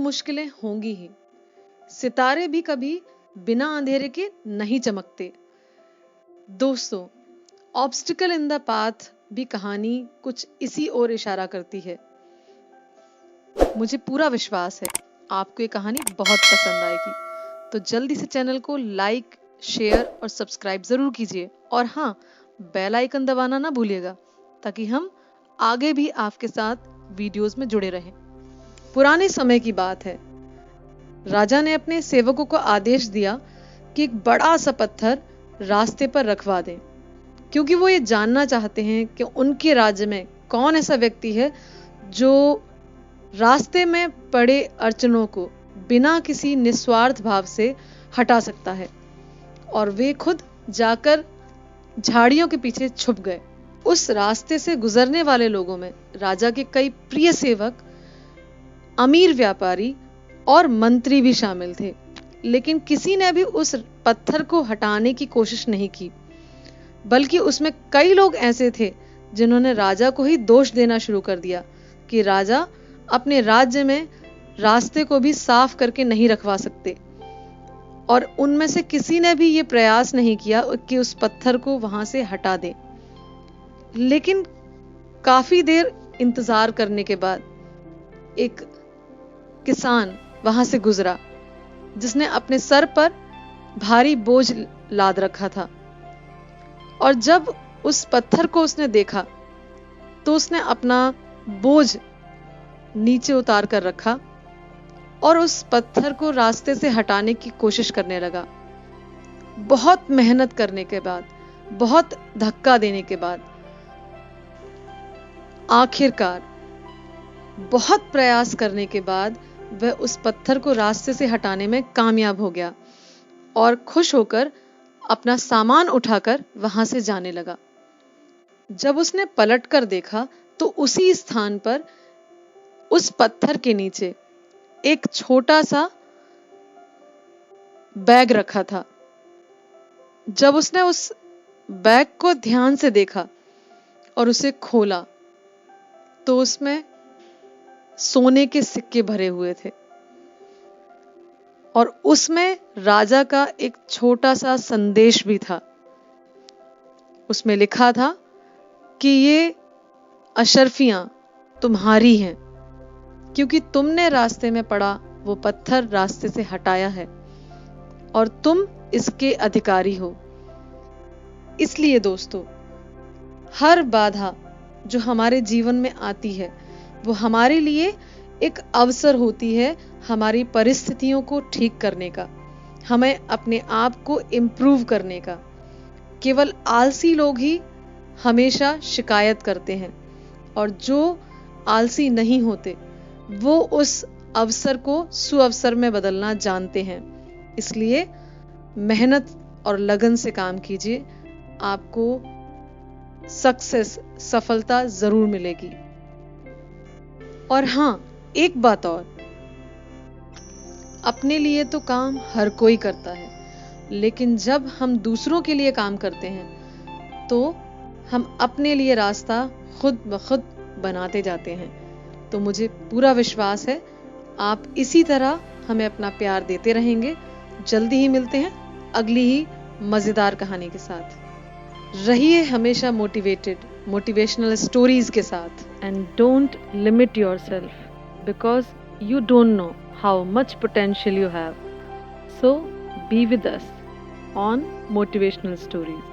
मुश्किलें होंगी ही। सितारे भी कभी बिना अंधेरे के नहीं चमकते। दोस्तों, ऑब्स्टिकल इन द पाथ भी कहानी कुछ इसी ओर इशारा करती है। मुझे पूरा विश्वास है आपको ये कहानी बहुत पसंद आएगी। तो जल्दी से चैनल को लाइक, शेयर और सब्सक्राइब जरूर कीजिए। और हाँ, बेल आइकन दबाना ना भूलिएगा ताकि हम आगे भी आपके साथ वीडियोस में जुड़े रहें। पुराने समय की बात है। राजा ने अपने सेवकों को आदेश दिया कि एक बड़ा सा पत्थर रास्ते पर रखवा दें, क्योंकि वो ये जानना चाहते हैं कि उनके राज्य में कौन ऐसा व्यक्ति है जो रास्ते में पड़े अड़चनों को बिना किसी निस्वार्थ भाव से हटा सकता है। और वे खुद जाकर झाड़ियों के पीछे छुप गए। उस रास्ते से गुजरने वाले लोगों में राजा के कई प्रिय सेवक, अमीर व्यापारी और मंत्री भी शामिल थे, लेकिन किसी ने भी उस पत्थर को हटाने की कोशिश नहीं की। बल्कि उसमें कई लोग ऐसे थे जिन्होंने राजा को ही दोष देना शुरू कर दिया कि राजा अपने राज्य में रास्ते को भी साफ करके नहीं रखवा सकते। और उनमें से किसी ने भी ये प्रयास नहीं किया कि उस पत्थर को वहां से हटा दे। लेकिन काफी देर इंतजार करने के बाद एक किसान वहां से गुजरा, जिसने अपने सर पर भारी बोझ लाद रखा था। और जब उस पत्थर को उसने देखा तो उसने अपना बोझ नीचे उतार कर रखा और उस पत्थर को रास्ते से हटाने की कोशिश करने लगा। बहुत मेहनत करने के बाद, बहुत धक्का देने के बाद, आखिरकार बहुत प्रयास करने के बाद वह उस पत्थर को रास्ते से हटाने में कामयाब हो गया और खुश होकर अपना सामान उठाकर वहां से जाने लगा। जब उसने पलट कर देखा तो उसी स्थान पर उस पत्थर के नीचे एक छोटा सा बैग रखा था। जब उसने उस बैग को ध्यान से देखा और उसे खोला तो उसमें सोने के सिक्के भरे हुए थे और उसमें राजा का एक छोटा सा संदेश भी था। उसमें लिखा था कि ये अशर्फियां तुम्हारी हैं, क्योंकि तुमने रास्ते में पड़ा वो पत्थर रास्ते से हटाया है और तुम इसके अधिकारी हो। इसलिए दोस्तों, हर बाधा जो हमारे जीवन में आती है वो हमारे लिए एक अवसर होती है हमारी परिस्थितियों को ठीक करने का, हमें अपने आप को इम्प्रूव करने का। केवल आलसी लोग ही हमेशा शिकायत करते हैं और जो आलसी नहीं होते वो उस अवसर को सुअवसर में बदलना जानते हैं। इसलिए मेहनत और लगन से काम कीजिए, आपको सक्सेस, सफलता जरूर मिलेगी। और हाँ, एक बात और, अपने लिए तो काम हर कोई करता है, लेकिन जब हम दूसरों के लिए काम करते हैं तो हम अपने लिए रास्ता खुद ब खुद बनाते जाते हैं। तो मुझे पूरा विश्वास है आप इसी तरह हमें अपना प्यार देते रहेंगे। जल्दी ही मिलते हैं अगली ही मजेदार कहानी के साथ। रहिए हमेशा मोटिवेशनल स्टोरीज के साथ। And don't limit yourself because you don't know how much potential you have. So be with us on Motivational Stories.